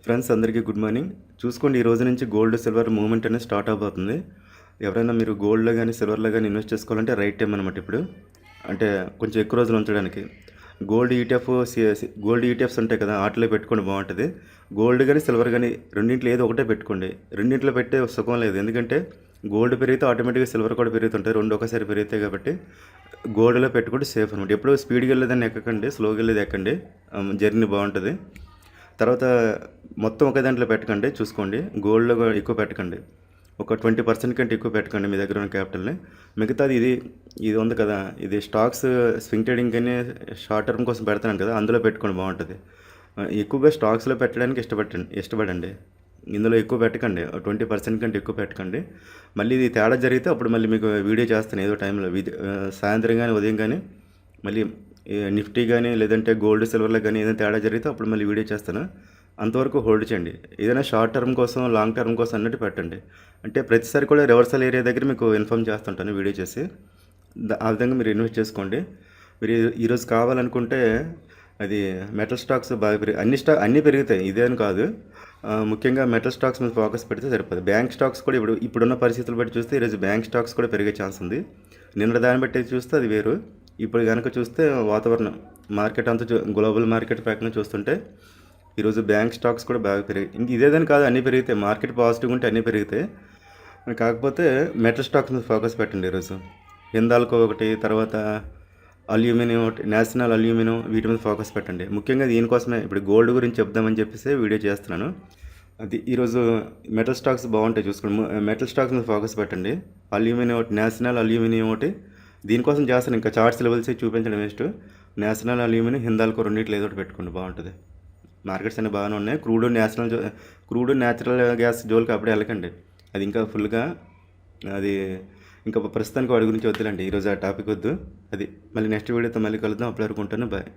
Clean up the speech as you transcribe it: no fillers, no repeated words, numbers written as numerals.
Friends అందరికీ good morning. చూసుకోండి, ఈ రోజు నుంచి గోల్డ్, సిల్వర్ మూవ్‌మెంట్ అనేది స్టార్ట్ అవబోతుంది. ఎవరైనా మీరు గోల్డ్‌లో గానీ, సిల్వర్‌లో గానీ ఇన్వెస్ట్ చేసుకోవాలంటే రైట్ టైం అనమాట ఇప్పుడు. అంటే కొంచెం ఎక్కువ రోజులు ఉంచడానికి. గోల్డ్ ఈటీఎఫ్స్ ఉంటాయి కదా! ఆటిలో పెట్టుకోండి బావుంటది. గోల్డ్ గానీ, సిల్వర్ గానీ రెండిట్లో ఏదో ఒకటే పెట్టుకోండి. రెండిట్లో పెట్టే సుఖం లేదు. ఎందుకంటే గోల్డ్ పెరిగితే ఆటోమేటిక్‌గా సిల్వర్ కూడా పెరుగుతుంటాయి. 2 ఒకేసారి పెరుగుతాయి కాబట్టి గోల్డ్‌లో పెట్టుకుంటే సేఫ్ అనమాట. ఎప్పుడూ స్పీడ్‌గా వెళ్ళేదాన్ని ఎక్కకండి. స్లోగా వెళ్ళేది ఎక్కండి. జర్నీ బావుంటది. తర్వాత మొత్తం ఒకే దాంట్లో పెట్టకండి. చూసుకోండి, గోల్డ్‌లో ఎక్కువ పెట్టకండి. ఒక 20% కంటే ఎక్కువ పెట్టకండి మీ దగ్గర ఉన్న క్యాపిటల్‌ని. మిగతాది ఇది ఉంది కదా! ఇది స్టాక్స్ స్వింగ్ ట్రేడింగ్ అని షార్ట్ టర్మ్ కోసం పెడుతున్నాను కదా! అందులో పెట్టుకోండి బావుంటది. ఎక్కువగా స్టాక్స్‌లో పెట్టడానికి ఇష్టపడండి. ఇందులో ఎక్కువ పెట్టకండి. 20% కంటే ఎక్కువ పెట్టకండి. మళ్ళీ ఇది తేడా జరిగితే అప్పుడు మళ్ళీ మీకు వీడియో చేస్తాను ఏదో టైంలో. సాయంత్రం గానీ, ఉదయం గానీ మళ్ళీ నిఫ్టీ కానీ, లేదంటే గోల్డ్, సిల్వర్లో కానీ ఏదైనా తేడా జరిగితే అప్పుడు మళ్ళీ వీడియో చేస్తాను. అంతవరకు హోల్డ్ చేయండి. ఏదైనా షార్ట్ టర్మ్ కోసం, లాంగ్ టర్మ్ కోసం అన్నట్టు పెట్టండి. అంటే ప్రతిసారి కూడా రివర్సల్ ఏరియా దగ్గర మీకు ఇన్ఫార్మ్ చేస్తుంటాను వీడియో చేసి. ఆ విధంగా మీరు ఇన్వెస్ట్ చేసుకోండి. మీరు ఈరోజు కావాలనుకుంటే అది మెటల్ స్టాక్స్ బాగా అన్నీ పెరుగుతాయి, ఇదే అని కాదు. ముఖ్యంగా మెటల్ స్టాక్స్ మీద ఫోకస్ పెడితే సరిపోతుంది. బ్యాంక్ స్టాక్స్ కూడా ఇప్పుడున్న పరిస్థితులు బట్టి చూస్తే ఈరోజు బ్యాంక్ స్టాక్స్ కూడా పెరిగే ఛాన్స్ ఉంది. నిన్న దాన్ని బట్టి చూస్తే అది వేరు. ఇప్పుడు కనుక చూస్తే వాతావరణం మార్కెట్ అంతా గ్లోబల్ మార్కెట్ ప్రకారం చూస్తుంటే ఈరోజు బ్యాంక్ స్టాక్స్ కూడా బాగా పెరిగాయి. ఇంక ఇదేదని కాదు, అన్నీ పెరిగితే మార్కెట్ పాజిటివ్గా ఉంటే అన్నీ పెరుగుతాయి. కాకపోతే మెటల్ స్టాక్స్ మీద ఫోకస్ పెట్టండి ఈరోజు. హిందాల్కో ఒకటి, తర్వాత అల్యూమినియం ఒకటి, నేషనల్ అల్యూమినియం, వీటి మీద ఫోకస్ పెట్టండి. ముఖ్యంగా దీనికోసమే ఇప్పుడు గోల్డ్ గురించి చెప్దామని చెప్పేసి వీడియో చేస్తున్నాను. అది ఈరోజు మెటల్ స్టాక్స్ బాగుంటాయి చూసుకోండి. మెటల్ స్టాక్స్ మీద ఫోకస్ పెట్టండి. అల్యూమినియం ఒకటి, నేషనల్ అల్యూమినియం ఒకటి. దీనికోసం చేస్తాను, ఇంకా చార్ట్స్ లెవెల్స్ చూపించడం వేస్ట్. నేషనల్ అల్యూమినియం, హిందాల్కో రెండింటిలో ఏదో ఒకటి పెట్టుకోండి బాగుంటుంది. మార్కెట్స్ అన్నీ బాగానే ఉన్నాయి. క్రూడ్ న్యాచురల్ గ్యాస్ జోలికి అప్పుడే వెళ్ళకండి. అది ఇంకా ఫుల్గా అది ఇంకా ప్రస్తుతానికి వాడి గురించి వద్దులండి. ఈరోజు ఆ టాపిక్ వద్దు. అది మళ్ళీ నెక్స్ట్ వీడియోతో మళ్ళీ కలుద్దాం. అప్పటి వరకు ఉంటాను. బాయ్.